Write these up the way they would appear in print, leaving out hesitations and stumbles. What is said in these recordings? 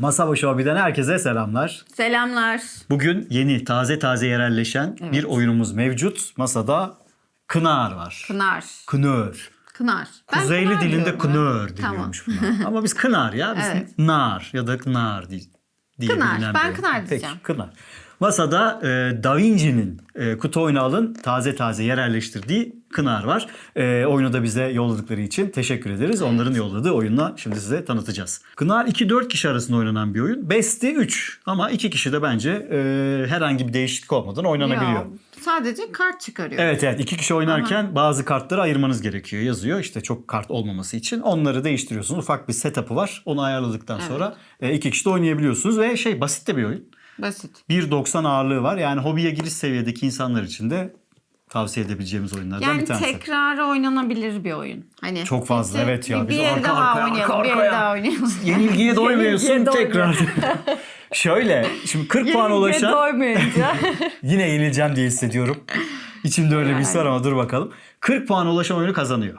Masa Başı Hobi'den herkese selamlar. Selamlar. Bugün yeni, taze yerleşen bir oyunumuz mevcut. Masada Kınar var. Kınar. Kınör. Kınar. Ben Kuzeyli kınar dilinde diyorum Kınör ya. deniyormuş buna. Ama biz Kınar ya. Biz Evet. Nar ya da Kınar diye Kınar. bilinen Ben bir Kınar oyun. diyeceğim. Peki, Kınar. Masada Da Vinci'nin kutu oyunu alın taze yerleştirdiği Kınar var. Oyunu da bize yolladıkları için teşekkür ederiz. Onların yolladığı oyunla şimdi size tanıtacağız. Kınar 2-4 kişi arasında oynanan bir oyun. Besti 3 ama 2 kişi de bence herhangi bir değişiklik olmadan oynanabiliyor. Ya, sadece kart çıkarıyor. Evet 2 kişi oynarken bazı kartları ayırmanız gerekiyor yazıyor. İşte çok kart olmaması için onları değiştiriyorsunuz. Ufak bir setup'ı var. Onu ayarladıktan sonra 2 kişi de oynayabiliyorsunuz ve basit de bir oyun. Basit. 1.90 ağırlığı var. Yani hobiye giriş seviyedeki insanlar için de tavsiye edebileceğimiz oyunlardan Yani bir tanesi. tekrarı oynanabilir bir oyun. Hani Çok fazla işte evet ya. Bir el daha oynayalım, bir el daha oynayalım. Yenilgiye doymuyorsun Yenilgiye tekrar. Şöyle şimdi 40 puan ulaşan doymayınca. yine yenileceğim diye hissediyorum. İçimde öyle bir his var ama dur bakalım. 40 puan ulaşan oyunu kazanıyor.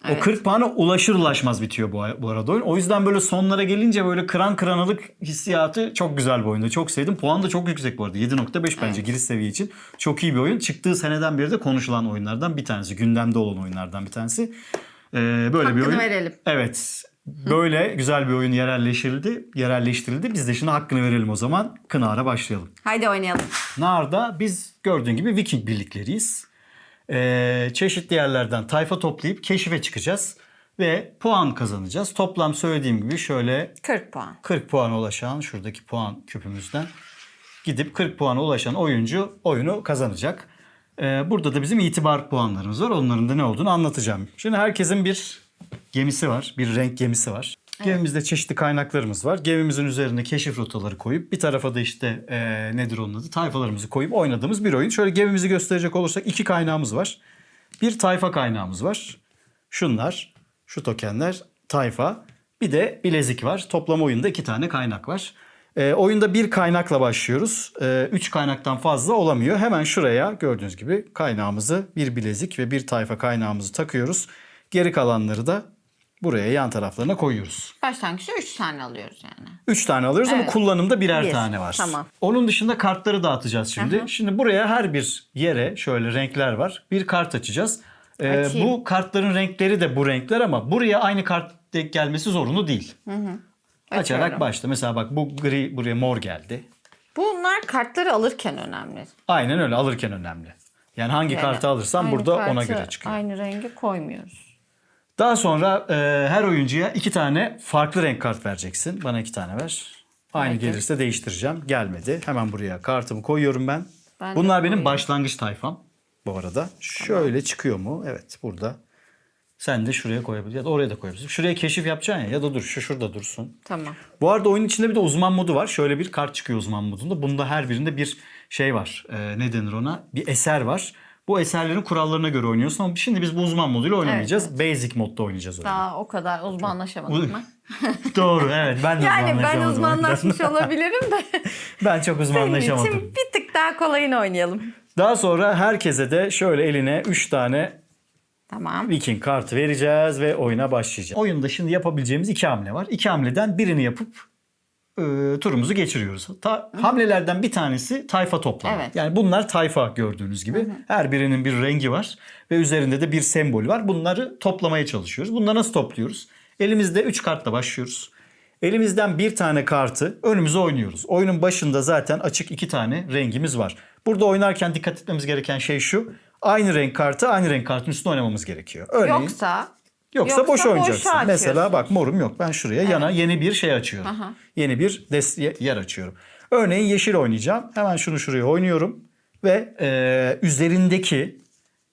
Evet. O 40 puana ulaşmaz bitiyor bu arada oyun. O yüzden böyle sonlara gelince böyle kıranılık hissiyatı çok güzel bir oyunda. Çok sevdim. Puan da çok yüksek bu arada. 7.5 bence giriş seviye için. Çok iyi bir oyun. Çıktığı seneden beri de konuşulan oyunlardan bir tanesi. Gündemde olan oyunlardan bir tanesi. Böyle Hakkını bir oyun. verelim. Evet. Böyle güzel bir oyun yerelleştirildi. Biz de şimdi hakkını verelim o zaman. Kınar'a başlayalım. Haydi oynayalım. Nar'da biz gördüğün gibi Viking birlikleriyiz. Çeşitli yerlerden tayfa toplayıp keşife çıkacağız. Ve puan kazanacağız. Toplam söylediğim gibi şöyle 40 puan. 40 puana ulaşan şuradaki puan küpümüzden gidip 40 puana ulaşan oyuncu oyunu kazanacak. Burada da bizim itibar puanlarımız var. Onların da ne olduğunu anlatacağım. Şimdi herkesin bir gemisi var. Bir renk gemisi var. Gemimizde çeşitli kaynaklarımız var. Gemimizin üzerine keşif rotaları koyup bir tarafa da işte nedir onun adı? Tayfalarımızı koyup oynadığımız bir oyun. Şöyle gemimizi gösterecek olursak 2 kaynağımız var. Bir tayfa kaynağımız var. Şunlar, şu tokenler tayfa. Bir de bilezik var. Toplam oyunda 2 tane kaynak var. Oyunda bir kaynakla başlıyoruz. 3 kaynaktan fazla olamıyor. Hemen şuraya gördüğünüz gibi kaynağımızı, bir bilezik ve bir tayfa kaynağımızı takıyoruz. Geri kalanları da buraya yan taraflarına koyuyoruz. Başlangıçta 3 tane alıyoruz yani. 3 tane alıyoruz ama kullanımda birer tane var. Tamam. Onun dışında kartları dağıtacağız şimdi. Şimdi buraya her bir yere şöyle renkler var. Bir kart açacağız. Açayım. Bu kartların renkleri de bu renkler ama buraya aynı kart denk gelmesi zorunlu değil. Açarak Açıyorum. başla. Mesela bak bu gri buraya mor geldi. Bunlar kartları alırken önemli. Aynen öyle alırken önemli. Yani hangi Yani kartı alırsan aynı burada ona kartı göre çıkıyor. Aynı rengi koymuyoruz. Daha sonra her oyuncuya 2 tane farklı renk kart vereceksin. Bana 2 tane ver. Aynı Peki. gelirse değiştireceğim. Gelmedi. Hemen buraya kartımı koyuyorum ben. Ben de Bunlar benim koyayım. başlangıç tayfam bu arada. Şöyle çıkıyor mu? Evet burada. Sen de şuraya koyabilirsin ya da oraya da koyabilirsin. Şuraya keşif yapacaksın ya da dur şurada dursun. Tamam. Bu arada oyun içinde bir de uzman modu var. Şöyle bir kart çıkıyor uzman modunda. Bunda her birinde bir şey var. Ne denir ona? Bir eser var. Bu eserlerin kurallarına göre oynuyorsun ama şimdi biz bu uzman moduyla oynamayacağız. Basic modda oynayacağız oyunu. Daha o kadar uzmanlaşamadım ben. Doğru evet ben de Yani ben uzmanlaşamadım. uzmanlaşmış olabilirim de. Ben çok Senin uzmanlaşamadım. için bir tık daha kolayını oynayalım. Daha sonra herkese de şöyle eline 3 tane Tamam. Viking kartı vereceğiz ve oyuna başlayacağız. Oyunda şimdi yapabileceğimiz 2 hamle var. 2 hamleden birini yapıp turumuzu geçiriyoruz. Hamlelerden bir tanesi tayfa toplama. Evet. Yani bunlar tayfa gördüğünüz gibi. Her birinin bir rengi var ve üzerinde de bir sembol var. Bunları toplamaya çalışıyoruz. Bunları nasıl topluyoruz? Elimizde 3 kartla başlıyoruz. Elimizden bir tane kartı önümüze oynuyoruz. Oyunun başında zaten açık 2 tane rengimiz var. Burada oynarken dikkat etmemiz gereken şey şu. Aynı renk kartı aynı renk kartın üstüne oynamamız gerekiyor. Örneğin, Yoksa boş oynayacaksın. boşa Mesela açıyorsun. bak morum yok. Ben şuraya yana yeni bir şey açıyorum. Yeni bir yer açıyorum. Örneğin yeşil oynayacağım. Hemen şunu şuraya oynuyorum. Ve üzerindeki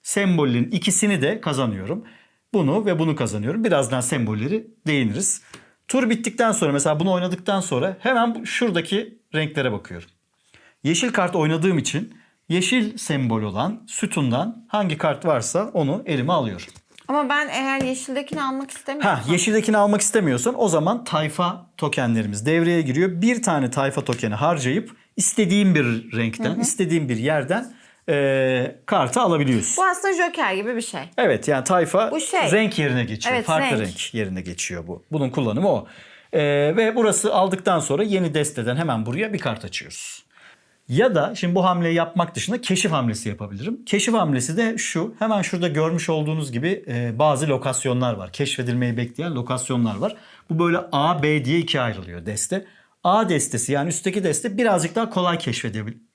sembolün ikisini de kazanıyorum. Bunu ve bunu kazanıyorum. Birazdan sembolleri değiniriz. Tur bittikten sonra mesela bunu oynadıktan sonra hemen şuradaki renklere bakıyorum. Yeşil kart oynadığım için yeşil sembol olan sütundan hangi kart varsa onu elime alıyorum. Ama ben eğer yeşildekini almak istemiyorsam. Yeşildekini almak istemiyorsan o zaman tayfa tokenlerimiz devreye giriyor. Bir tane tayfa tokeni harcayıp istediğin bir renkten, istediğin bir yerden kartı alabiliyorsun. Bu aslında Joker gibi bir şey. Evet yani tayfa Bu şey. renk yerine geçiyor. Evet, Farklı renk. renk yerine geçiyor bu. Bunun kullanımı o. Ve burası aldıktan sonra yeni desteden hemen buraya bir kart açıyoruz. Ya da şimdi bu hamleyi yapmak dışında keşif hamlesi yapabilirim. Keşif hamlesi de şu. Hemen şurada görmüş olduğunuz gibi bazı lokasyonlar var. Keşfedilmeyi bekleyen lokasyonlar var. Bu böyle A, B diye ikiye ayrılıyor deste. A destesi yani üstteki deste birazcık daha kolay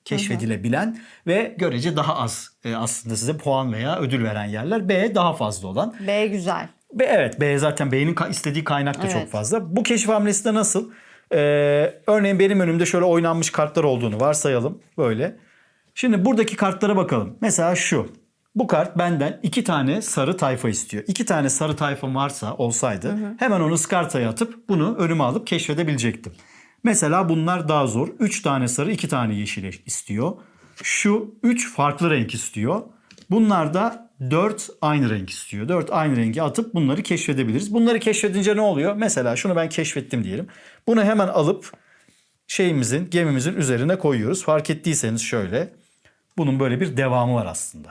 keşfedilebilen ve görece daha az aslında size puan veya ödül veren yerler. B daha fazla olan. B güzel. Evet, B zaten B'nin istediği kaynak da çok fazla. Bu keşif hamlesi de nasıl? Örneğin benim önümde şöyle oynanmış kartlar olduğunu varsayalım böyle. Şimdi buradaki kartlara bakalım. Mesela şu. Bu kart benden 2 tane sarı tayfa istiyor. 2 tane sarı tayfam olsaydı hemen onu ıskartaya atıp bunu önüme alıp keşfedebilecektim. Mesela bunlar daha zor. 3 tane sarı 2 tane yeşil istiyor. Şu 3 farklı renk istiyor. Bunlar da 4 aynı renk istiyor. 4 aynı rengi atıp bunları keşfedebiliriz. Bunları keşfedince ne oluyor? Mesela şunu ben keşfettim diyelim. Bunu hemen alıp gemimizin üzerine koyuyoruz. Fark ettiyseniz şöyle. Bunun böyle bir devamı var aslında.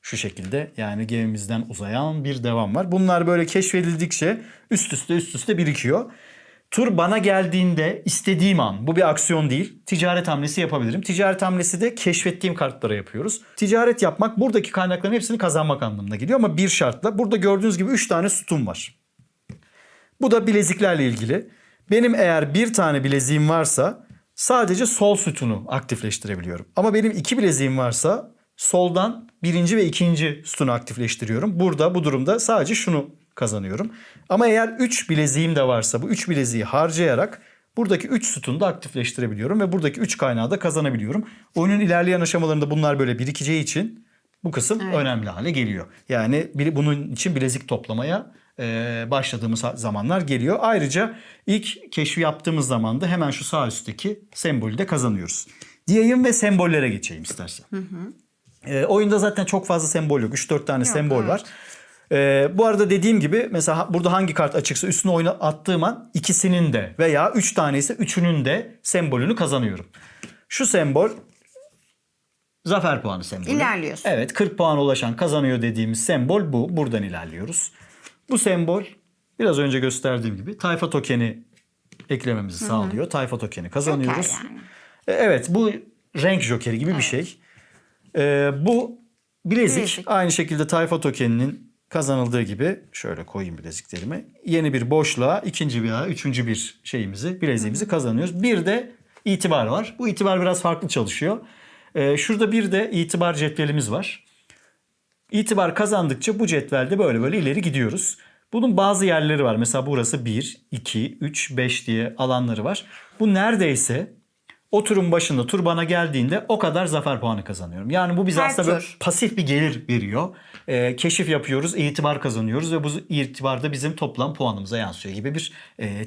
Şu şekilde yani gemimizden uzayan bir devam var. Bunlar böyle keşfedildikçe üst üste birikiyor. Tur bana geldiğinde istediğim an, bu bir aksiyon değil, ticaret hamlesi yapabilirim. Ticaret hamlesi de keşfettiğim kartlara yapıyoruz. Ticaret yapmak buradaki kaynakların hepsini kazanmak anlamına geliyor ama bir şartla. Burada gördüğünüz gibi 3 tane sütun var. Bu da bileziklerle ilgili. Benim eğer bir tane bileziğim varsa sadece sol sütunu aktifleştirebiliyorum. Ama benim 2 bileziğim varsa soldan birinci ve ikinci sütunu aktifleştiriyorum. Burada bu durumda sadece şunu kazanıyorum. Ama eğer 3 bileziğim de varsa bu 3 bileziği harcayarak buradaki 3 sütunu da aktifleştirebiliyorum ve buradaki 3 kaynağı da kazanabiliyorum. Oyunun ilerleyen aşamalarında bunlar böyle birikeceği için bu kısım önemli hale geliyor. Yani bunun için bilezik toplamaya başladığımız zamanlar geliyor. Ayrıca ilk keşfi yaptığımız zaman da hemen şu sağ üstteki sembolü de kazanıyoruz. Diyeyim ve sembollere geçeyim istersen. Oyunda zaten çok fazla sembol yok. 3-4 tane sembol var. Bu arada dediğim gibi mesela burada hangi kart açıksa üstüne attığım an ikisinin de veya 3 tane ise üçünün de sembolünü kazanıyorum. Şu sembol zafer puanı sembolü. İlerliyorsun. Evet, 40 puana ulaşan kazanıyor dediğimiz sembol bu. Buradan ilerliyoruz. Bu sembol biraz önce gösterdiğim gibi tayfa tokeni eklememizi sağlıyor. Tayfa tokeni kazanıyoruz. Joker yani. Evet, bu renk jokeri gibi bir şey. Bu bilezik aynı şekilde tayfa tokeninin kazanıldığı gibi şöyle koyayım bileziklerimi. Yeni bir boşluğa ikinci veya üçüncü bir bileziğimizi kazanıyoruz. Bir de itibar var. Bu itibar biraz farklı çalışıyor. Şurada bir de itibar cetvelimiz var. İtibar kazandıkça bu cetvelde böyle ileri gidiyoruz. Bunun bazı yerleri var. Mesela burası 1, 2, 3, 5 diye alanları var. Bu neredeyse o turun başında tur bana geldiğinde o kadar zafer puanı kazanıyorum. Yani bu bize aslında böyle pasif bir gelir veriyor. Keşif yapıyoruz, itibar kazanıyoruz ve bu itibar da bizim toplam puanımıza yansıyor gibi bir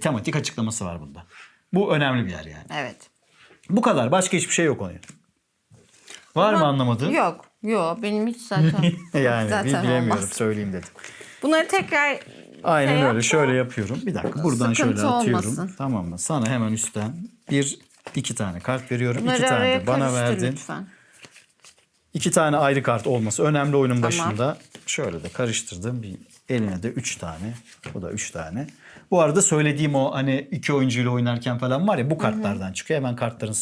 tematik açıklaması var bunda. Bu önemli bir yer yani. Evet. Bu kadar. Başka hiçbir şey yok onun. Var mı anlamadığın? Yok. Benim hiç zaten. Yani zaten bilemiyorum. olmaz. Söyleyeyim dedim. Bunları tekrar Aynen öyle. Şöyle yapıyorum. Bir dakika. Buradan şöyle Sıkıntı atıyorum. olmasın. Tamam mı? Sana hemen üstten 2 tane kart veriyorum. Bunları 2 tane araya de bana karıştır verdin. lütfen. 2 tane ayrı kart olması önemli oyunun Tamam. başında. Şöyle de karıştırdım. Bir eline de 3 tane. Bu da 3 tane. Bu arada söylediğim o hani 2 oyuncuyla oynarken falan var ya bu kartlardan çıkıyor. Hemen kartların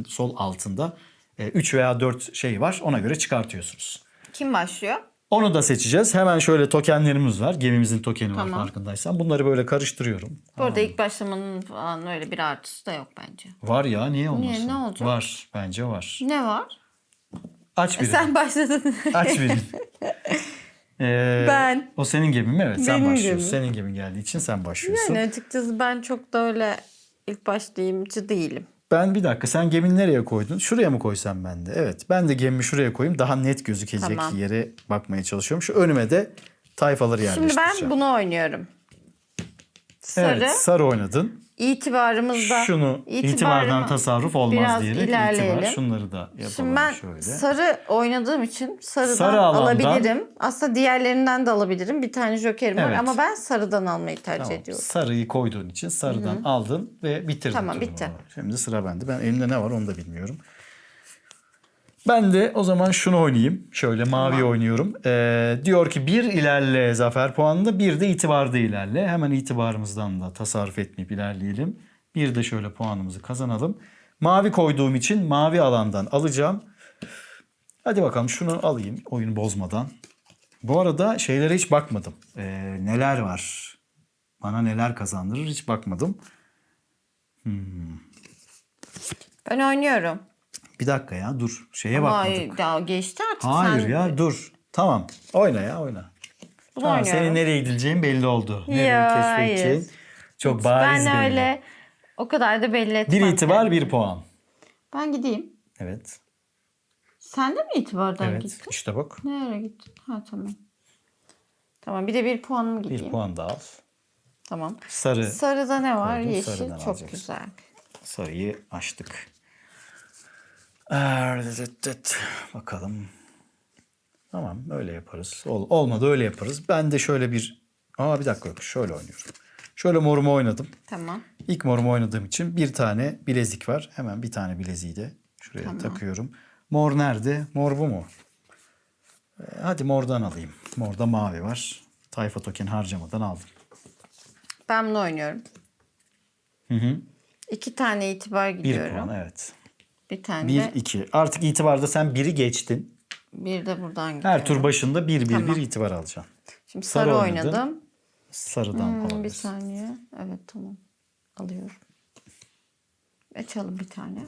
sol altında 3 veya 4 şey var. Ona göre çıkartıyorsunuz. Kim başlıyor? Onu da seçeceğiz. Hemen şöyle tokenlerimiz var. Gemimizin tokeni var Tamam. farkındaysan. Bunları böyle karıştırıyorum. Bu arada ilk başlamanın falan öyle bir artısı da yok bence. Var ya niye olmasın? Ne olacak? Var. Bence var. Ne var? Aç birini. Sen başladın. Aç birini. Ben. O senin gemin mi? Evet sen Benim başlıyorsun. gemim. Senin gemin geldiği için sen başlıyorsun. Yani açıkçası ben çok da öyle ilk başlayımcı değilim. Ben bir dakika sen gemini nereye koydun? Şuraya mı koysam ben de? Evet ben de gemimi şuraya koyayım. Daha net gözükecek yere bakmaya çalışıyorum. Şu önüme de tayfaları yerleştireceğim. Şimdi ben bunu oynuyorum. Sarı. Evet sarı oynadın. İtibarımızda. Şunu itibardan tasarruf olmaz biraz diyerek ilerleyelim. itibar. Şunları da yapalım Şimdi ben şöyle. sarı oynadığım için sarıdan Sarı alandan- alabilirim. Aslında diğerlerinden de alabilirim. Bir tane jokerim var Evet. ama ben sarıdan almayı tercih Tamam. ediyorum. Sarıyı koyduğun için sarıdan aldın ve bitirdin. Tamam, turunu. bitti. Şimdi sıra bende. Ben elimde ne var onu da bilmiyorum. Ben de o zaman şunu oynayayım. Şöyle mavi Tamam. oynuyorum. Diyor ki bir ilerle zafer puanında, bir de itibarda ilerle. Hemen itibarımızdan da tasarruf etmeyip ilerleyelim. Bir de şöyle puanımızı kazanalım. Mavi koyduğum için mavi alandan alacağım. Hadi bakalım şunu alayım oyunu bozmadan. Bu arada şeylere hiç bakmadım. Neler var? Bana neler kazandırır hiç bakmadım. Ben oynuyorum. Bir dakika ya dur. Şeye Ama bakmadık. daha geçti artık. Hayır sen... ya dur. Tamam. Oyna ya oyna. Bunu Tamam, oynuyorum. senin nereye gidileceğin belli oldu. Nereye Ya, keşfedeceğin hayır. çok bariz Ben belli. öyle o kadar da belli etmem. Bir itibar kendimi. bir puan. Ben gideyim. Evet. Sen de mi itibardan Evet. gittin? İşte bak. Nereye gittin? Ha tamam. Tamam bir de bir puanım gideyim. Bir puan daha al. Tamam. Sarı. Sarıda ne var? koydun, Yeşil sarıdan çok alacaksın. güzel. Sarıyı açtık. Bakalım. Tamam öyle yaparız. Olmadı öyle yaparız. Ben de şöyle bir... bir dakika yok. Şöyle oynuyorum. Şöyle morumu oynadım. Tamam. İlk morumu oynadığım için bir tane bilezik var. Hemen bir tane bileziği de şuraya Tamam. takıyorum. Mor nerede? Mor bu mu? Hadi mordan alayım. Morda mavi var. Tayfa token harcamadan aldım. Ben bunu oynuyorum. Hı. 2 tane itibar Bir gidiyorum. puan evet. Bir tane 1, de 2. Artık itibarda sen biri geçtin. bir de buradan gidiyorum. Her tur başında bir Tamam. itibar alacaksın. Şimdi sarı sarı oynadın. oynadım. Sarıdan Bir alabilirsin. saniye. Evet tamam. Alıyorum. Açalım bir tane.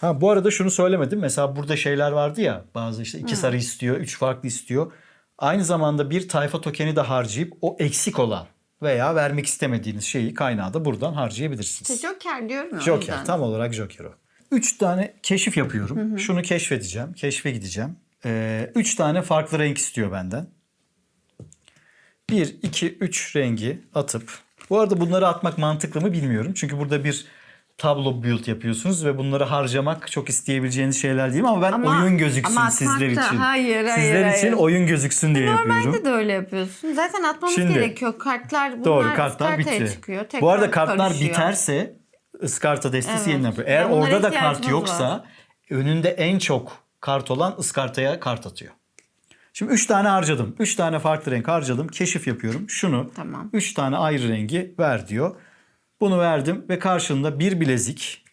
Bu arada şunu söylemedim. Mesela burada şeyler vardı ya. Bazı işte 2 sarı istiyor, 3 farklı istiyor. Aynı zamanda bir tayfa tokeni de harcayıp o eksik olan veya vermek istemediğiniz şeyi, kaynağı da buradan harcayabilirsiniz. İşte Joker diyorum ya. o Joker, yüzden. tam olarak Joker o. 3 tane keşif yapıyorum. Şunu keşfedeceğim. Keşfe gideceğim. 3 tane farklı renk istiyor benden. 1, 2, 3 rengi atıp... Bu arada bunları atmak mantıklı mı bilmiyorum. Çünkü burada bir tablo build yapıyorsunuz ve bunları harcamak çok isteyebileceğiniz şeyler değil ama ben oyun gözüksün ama sizler atmak da- için. hayır, Sizler için hayır. oyun gözüksün diye yapıyorum. Normalde de öyle yapıyorsun. Zaten atmamız Şimdi- gerekiyor. Kartlar bunlar Doğru, kartlar ıskartaya bitti. çıkıyor. Tekrar Bu arada kartlar karışıyor. biterse ıskarta destesi Evet. yeniden yapıyor. Eğer Ya bunlara orada da kart ihtiyacımız yoksa var. önünde en çok kart olan ıskartaya kart atıyor. Şimdi 3 tane harcadım. 3 tane farklı renk harcadım. Keşif yapıyorum. Şunu Tamam. 3 tane ayrı rengi ver diyor. Bunu verdim ve karşılığında bir bilezik,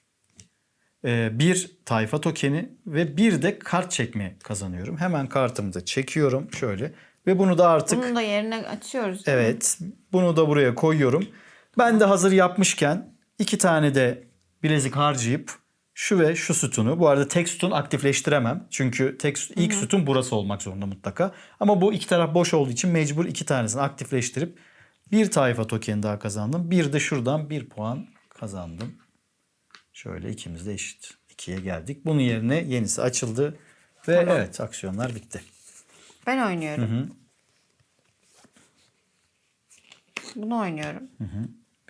bir tayfa tokeni ve bir de kart çekme kazanıyorum. Hemen kartımı da çekiyorum şöyle ve bunu da artık Bunu da yerine açıyoruz. değil mi? evet bunu da buraya koyuyorum. Ben de hazır yapmışken 2 tane de bilezik harcayıp şu ve şu sütunu, bu arada tek sütun aktifleştiremem. Çünkü ilk sütun burası olmak zorunda mutlaka. Ama bu iki taraf boş olduğu için mecbur 2 tanesini aktifleştirip bir tayfa tokeni daha kazandım. Bir de şuradan 1 puan kazandım. Şöyle ikimiz de eşit. 2'ye geldik. Bunun yerine yenisi açıldı. Ve evet aksiyonlar bitti. Ben oynuyorum. Bunu oynuyorum.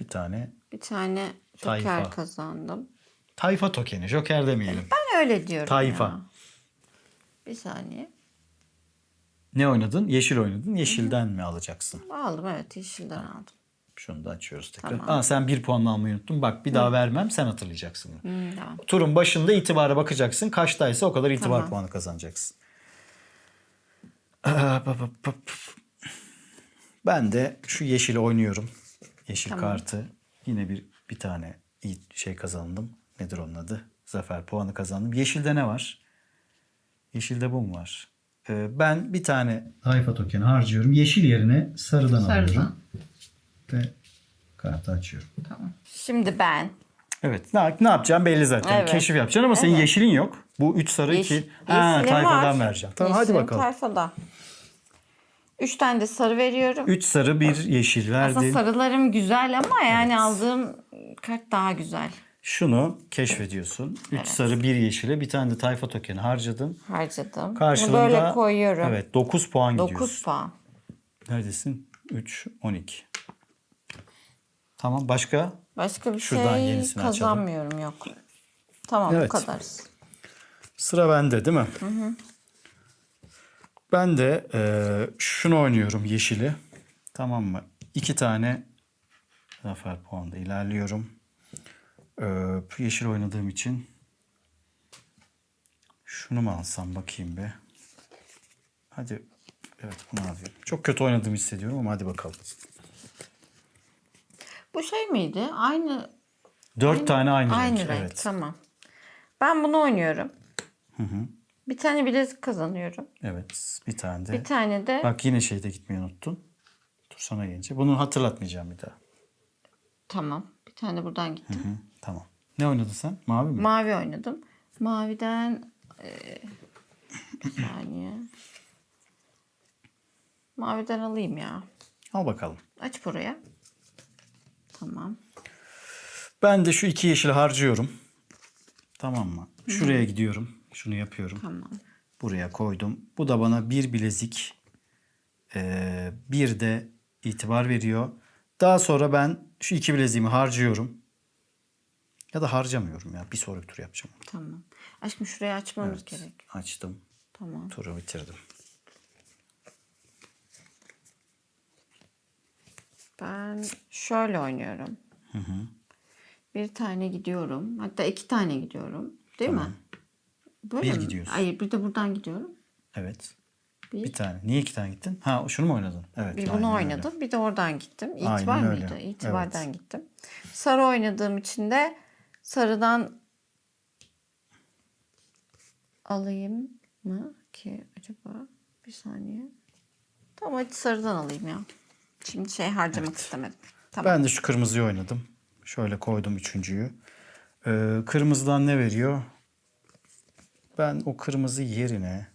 Bir tane Bir tane Joker Tayfa. kazandım. tayfa tokeni. Joker demeyelim. Ben öyle diyorum Tayfa. ya. Bir saniye. Ne oynadın? Yeşil oynadın. Yeşilden mi alacaksın? Aldım evet yeşilden aldım. Şunu da açıyoruz tekrar. Tamam. Sen 1 puan almayı unuttun. Bak bir daha vermem, sen hatırlayacaksın. Tamam. Turun başında itibara bakacaksın. Kaçtaysa o kadar itibar Tamam. puanı kazanacaksın. Ben de şu yeşili oynuyorum. Yeşil kartı. Yine bir tane iyi şey kazandım. Nedir onun adı? Zafer puanı kazandım. Yeşilde ne var? Yeşilde bu mu var? Ben bir tane tayfa tokeni harcıyorum. Yeşil yerine sarıdan alıyorum. Ve kartı açıyorum. Tamam. Şimdi ben. Evet. Ne yapacağım belli zaten. Evet. Keşif yapacaksın ama senin yeşilin yok. Bu 3 sarı 2. Yeşilim Tayfadan var. vereceğim. Tamam hadi Yeşilim bakalım. Tayfada. 3 tane de sarı veriyorum. 3 sarı 1 yeşil Aslında verdin. sarılarım güzel ama yani aldığım kart daha güzel. Şunu keşfediyorsun. 3 sarı 1 yeşile bir tane de tayfa tokeni harcadın. Harcadım. Karşılığında Bunu böyle koyuyorum. Evet 9 puan gidiyorsun. 9 puan. Neredesin? 3 12. Tamam başka? Başka bir Şuradan şey yenisini açalım. kazanmıyorum yok. Tamam Evet. bu kadar. Sıra bende değil mi? Ben de şunu oynuyorum yeşili. Tamam mı? 2 tane zafer puanında ilerliyorum. Yeşil oynadığım için şunu mu alsam bakayım bir. Hadi evet bunu alayım. Çok kötü oynadığımı hissediyorum ama hadi bakalım. Bu şey miydi? Aynı 4 tane aynı renk. renk. Evet. Tamam. Ben bunu oynuyorum. Bir tane bilezik kazanıyorum. Evet. Bir tane de. Bir tane de Bak yine şeyde gitmeyi unuttun. Dur sana gelince. Bunu hatırlatmayacağım bir daha. tamam. Bir tane buradan gittim. Hı, tamam. Ne oynadın sen? Mavi mi? Mavi oynadım. Maviden bir saniye. Maviden alayım ya. Al bakalım. Aç buraya. Tamam. Ben de şu 2 yeşili harcıyorum. Tamam mı? Şuraya gidiyorum. Şunu yapıyorum. Tamam. Buraya koydum. Bu da bana bir bilezik, bir de itibar veriyor. Daha sonra ben şu 2 bileziğimi harcıyorum. Ya da harcamıyorum ya. Bir sonraki tur yapacağım. Tamam. Aşkım şurayı açmamız gerek. Açtım. Tamam. Turu bitirdim. Ben şöyle oynuyorum. Bir tane gidiyorum. Hatta 2 tane gidiyorum. Değil mi? Böyle Bir mi? gidiyorsun. Hayır, bir de buradan gidiyorum. Evet. Bir, Bir tane. Niye 2 tane gittin? Ha şunu mu oynadın? Evet. bir aynen bunu öyle. oynadım. Bir de oradan gittim. Aynen İtibar öyle. mıydı? İtibardan Evet. gittim. Sarı oynadığım için de sarıdan alayım mı ki acaba? Bir saniye. Tamam, hadi sarıdan alayım ya. Şimdi şey harcamak istemedim. Tamam. Ben de şu kırmızıyı oynadım. Şöyle koydum üçüncüyü. Kırmızıdan ne veriyor? Ben o kırmızı yerine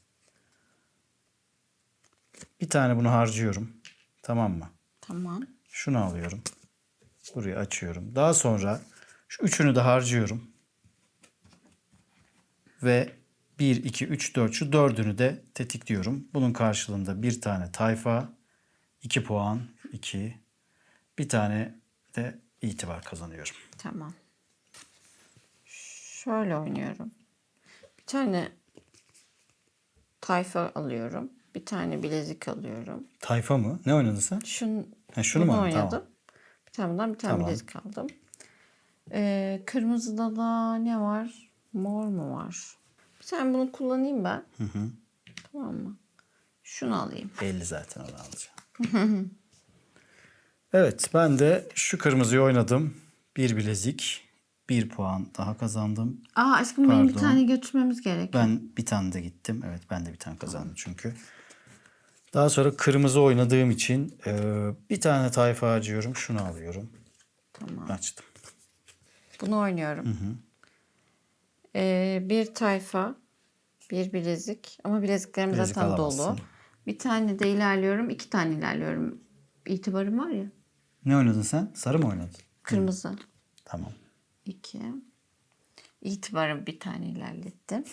bir tane bunu harcıyorum. Tamam mı? Tamam. Şunu alıyorum. Burayı açıyorum. Daha sonra şu üçünü de harcıyorum. Ve 1, 2, 3, 4 şu dördünü de tetikliyorum. Bunun karşılığında bir tane tayfa, 2 puan, 2. Bir tane de itibar kazanıyorum. Tamam. Şöyle oynuyorum. Bir tane tayfa alıyorum. Bir tane bilezik alıyorum. Tayfa mı? Ne oynadın sen? Şunu Şunu mu bunu oynadın? oynadım. Tamam. Bir tane bundan bir tane Tamam. bilezik aldım. Kırmızıda da ne var? Mor mu var? Bir tane bunu kullanayım ben. Tamam mı? Şunu alayım. 50 zaten onu alacağım. Evet ben de şu kırmızıyı oynadım. Bir bilezik. 1 puan daha kazandım. Aa aşkım, benim bir Pardon. tane götürmemiz gerekiyor. Ben bir tane de gittim. Evet ben de bir tane kazandım çünkü. Daha sonra kırmızı oynadığım için bir tane tayfa harcıyorum. Şunu alıyorum. Tamam. Açtım. Bunu oynuyorum. Bir tayfa, bir bilezik. Ama bileziklerim Bilezik zaten dolu. alamazsın. Bir tane de ilerliyorum. 2 tane ilerliyorum. İtibarım var ya. Ne oynadın sen? Sarı mı oynadın? Kırmızı. Tamam. 2. İtibarım bir tane ilerlettim.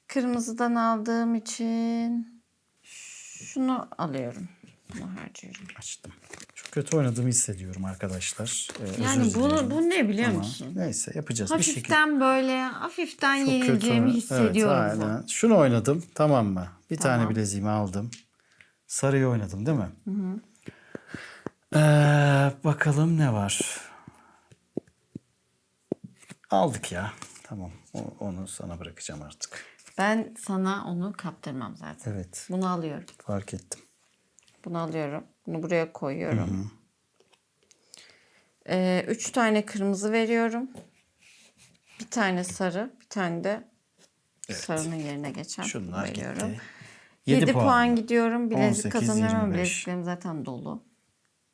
Kırmızıdan aldığım için şunu alıyorum. Bunu harcıyorum. Açtım. Çok kötü oynadığımı hissediyorum arkadaşlar. Yani Özür dilerim. bu ne biliyor Ama musun? neyse yapacağız bir şekilde. Hafiften böyle hafiften Çok kötü. yenileceğimi hissediyorum. Evet, aynen. Şunu oynadım tamam mı? Bir Tamam. tane bileziğimi aldım. Sarıyı oynadım değil mi? Bakalım ne var? Aldık ya. Tamam. Onu sana bırakacağım artık. Ben sana onu kaptırmam zaten. Evet. Bunu alıyorum. Fark ettim. Bunu alıyorum. Bunu buraya koyuyorum. 3 tane kırmızı veriyorum. Bir tane sarı, bir tane de sarının yerine geçen Şunlar veriyorum. gitti. 7 puan puan gidiyorum. Bilezik 18, kazanıyorum ama 25. bileziklerim zaten dolu.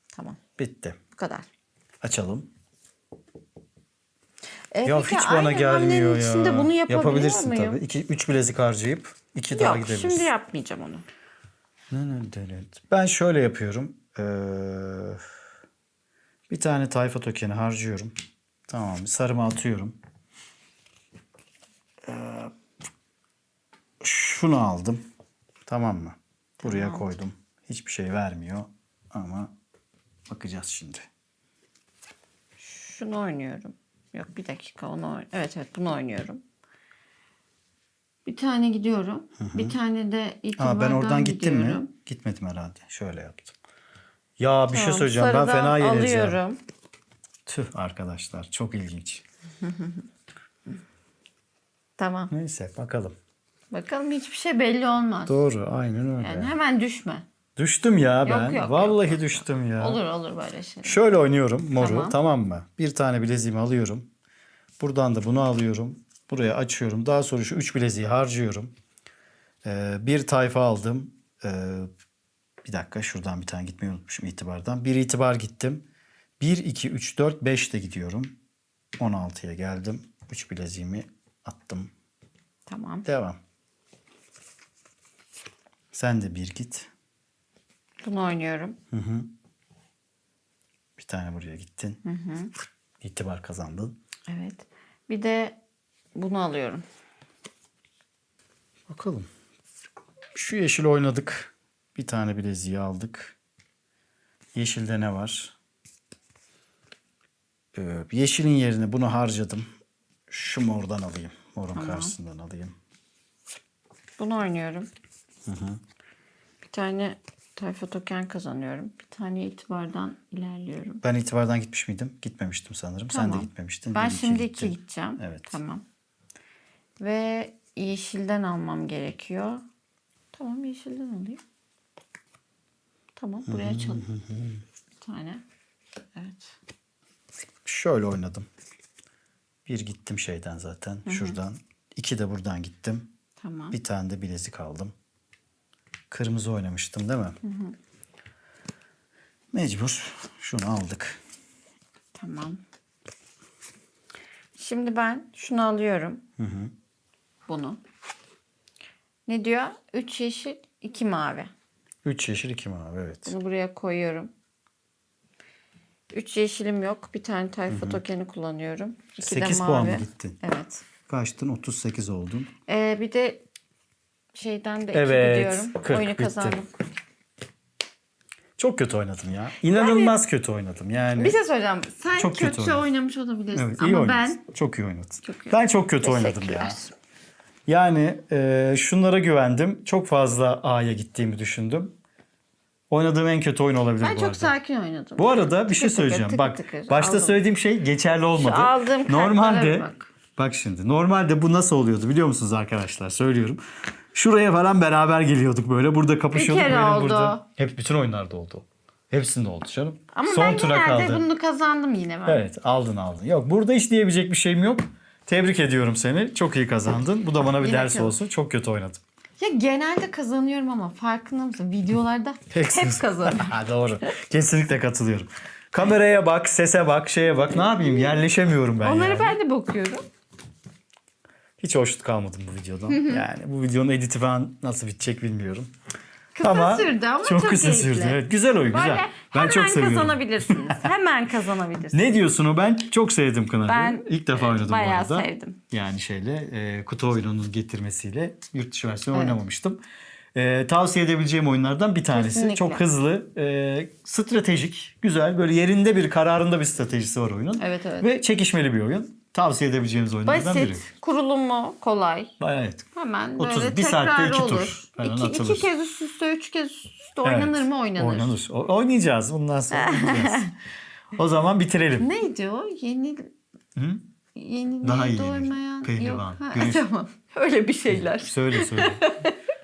Tamam. Bitti. Bu kadar. Açalım. Peki, Ya hiç bana aynı gelmiyor hamlenin ya. içinde bunu yapabiliyor Yapabilirsin muyum? tabii. 3 bilezik harcayıp 2 daha Yok, gidebilirsin. şimdi yapmayacağım onu. Ben şöyle yapıyorum. Bir tane tayfa tokeni harcıyorum. Tamam. Sarımı atıyorum. Şunu aldım. Tamam mı? Buraya koydum. Hiçbir şey vermiyor. Ama bakacağız şimdi. Şunu oynuyorum. Yok, bir dakika onu Evet bunu oynuyorum. Bir tane gidiyorum. Bir tane de itibardan Ben oradan gittim gidiyorum. mi? Gitmedim herhalde. Şöyle yaptım. Ya bir şey Tamam, söyleyeceğim. Ben sarıdan fena yenileceğim. alıyorum. Tüh arkadaşlar çok ilginç. Tamam. Neyse bakalım. Bakalım, hiçbir şey belli olmaz. Doğru, aynen öyle. Yani hemen düşme. Düştüm ya ben. Yok, Vallahi yok. düştüm ya. Olur böyle şeyler. Şöyle oynuyorum moru, Tamam. mı? Bir tane bileziğimi alıyorum. Buradan da bunu alıyorum. Buraya açıyorum. Daha sonra şu 3 bileziği harcıyorum. Bir tayfa aldım. Bir dakika, şuradan bir tane gitmeyi unutmuşum itibardan. Bir itibar gittim. 1, 2, 3, 4, 5 de gidiyorum. 16'ya geldim. 3 bileziğimi attım. Tamam. Devam. Sen de bir git. Bunu oynuyorum. Bir tane buraya gittin. İtibar kazandın. Evet. Bir de bunu alıyorum. Bakalım. Şu yeşil oynadık. Bir tane bileziği aldık. Yeşilde ne var? Yeşilin yerine bunu harcadım. Şu mordan alayım. Morun karşısından alayım. Bunu oynuyorum. Bir tane tayfa token kazanıyorum. Bir tane itibardan ilerliyorum. Ben itibardan gitmiş miydim? Gitmemiştim sanırım. Sen Tamam. de gitmemiştin. Ben Bir, şimdi gittin. 2 gideceğim. Evet. Tamam. Ve yeşilden almam gerekiyor. Tamam, yeşilden alayım. Tamam, buraya açalım. Bir tane. Evet. Şöyle oynadım. Bir gittim şeyden zaten. Şuradan. 2 de buradan gittim. Tamam. Bir tane de bilezik aldım. Kırmızı oynamıştım değil mi? Mecbur. Şunu aldık. Tamam. Şimdi ben şunu alıyorum. Bunu. Ne diyor? 3 yeşil, 2 mavi. 3 yeşil 2 mavi, evet. Bunu buraya koyuyorum. 3 yeşilim yok. Bir tane tayfa tokeni kullanıyorum. 2 de 8 mavi. puan mı gittin? Evet. Kaçtın? 38 oldun. Bir de şeyden de 2 Evet, gidiyorum. 40 Oyunu bitti. kazandım. Çok kötü oynadım ya. İnanılmaz kötü oynadım. Yani Bir şey söyleyeceğim. Sen Çok kötü kötü oynadın. oynamış olabilirsin. evet, iyi Ama oynadın. ben Çok iyi oynadın. Çok iyi. Ben çok kötü oynadım ya. Teşekkürler. Yani şunlara güvendim. Çok fazla A'ya gittiğimi düşündüm. Oynadığım en kötü oyun olabilir Ben bu çok arada. sakin oynadım. Bu arada bir Tıkır şey tıkır, söyleyeceğim. tıkır Bak, tıkır başta aldım. söylediğim şey geçerli olmadı. aldığım kartlara Normalde bak. şimdi normalde bu nasıl oluyordu biliyor musunuz arkadaşlar? Söylüyorum. Şuraya falan beraber geliyorduk böyle. Burada kapışıyorduk. Bir kere benim oldu. Burada. Hep bütün oyunlarda oldu. Hepsinde oldu canım. Ama Son ben tura genelde kaldı. bunu kazandım yine ben. Evet, aldın. Yok, burada hiç diyebilecek bir şeyim yok. Tebrik ediyorum seni. Çok iyi kazandın. Bu da bana bir Yine ders kazan- olsun. Çok kötü oynadım. Ya genelde kazanıyorum ama farkında mısın? Videolarda hep Haksız. kazanıyorum. Ha, doğru. Kesinlikle katılıyorum. Kameraya bak, sese bak, şeye bak. Ne yapayım? Yerleşemiyorum ben Onları yani. ben de bakıyorum. Hiç hoşnut kalmadım bu videodan. Yani bu videonun editi falan nasıl bitecek bilmiyorum. Kısa sürdü ama çok kısa keyifli. sürdü. Evet, güzel oyun, güzel. Böyle Ben çok hemen seviyorum. kazanabilirsiniz. Hemen kazanabilirsiniz. Ne diyorsun o? Ben çok sevdim Kınar'ı. Ben İlk defa oynadım bu bayağı arada. sevdim. Yani kutu oyununun getirmesiyle yurt dışı versiyonu oynamamıştım. Tavsiye edebileceğim oyunlardan bir tanesi. Kesinlikle. Çok hızlı, stratejik, güzel, böyle yerinde bir kararında bir stratejisi var oyunun. Evet, evet. Ve çekişmeli bir oyun. Tavsiye edebileceğimiz oyunlardan biri. Basit, kurulumu kolay. Evet. Hemen 30, böyle bir saatte tekrar 2 olur. tur falan İki atılır. kez üst üste, 3 kez üst üste oynanır mı? Oynanır. Oynanır. Oynayacağız bundan sonra. Oynayacağız. O zaman bitirelim. Neydi o? Yenilmeye Daha iyi doymayan. pehlivan, Yok. Ha, güreş. tamam. Öyle bir şeyler. Söyle.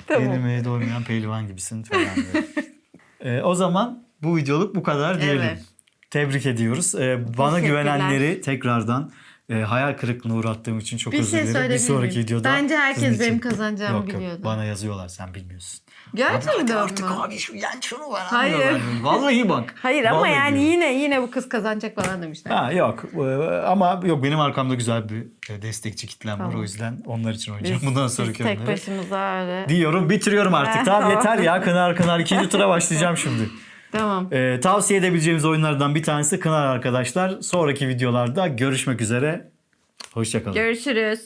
Tamam. Yenilmeye doymayan pehlivan gibisin falan böyle. O zaman bu videoluk bu kadar diyelim. Evet. Tebrik ediyoruz. Bana güvenenleri tekrardan hayal kırıklığına uğrattığım için çok Bir özür şey dilerim. söyleyebilir Bir sonraki miyim? videoda. Bence herkes sizin için- benim kazanacağımı Yok, biliyordu. bana yazıyorlar, sen bilmiyorsun. Gerçekten Artık mi? abi şu yen şunu var. Hayır. Vallahi bak. Hayır ama Vallahi yani diyorum. yine bu kız kazanacak falan demişler. Ha, yok ama yok, benim arkamda güzel bir destekçi kitlem var, Tamam. o yüzden onlar için oynayacağım. Bundan sonraki Biz tek oyunları. başımıza öyle. Diyorum, bitiriyorum artık. Tamam, Tamam. yeter ya, Kınar. 2. tura başlayacağım şimdi. Tamam. Tavsiye edebileceğimiz oyunlardan bir tanesi Kınar arkadaşlar. Sonraki videolarda görüşmek üzere. Hoşça kalın. Görüşürüz.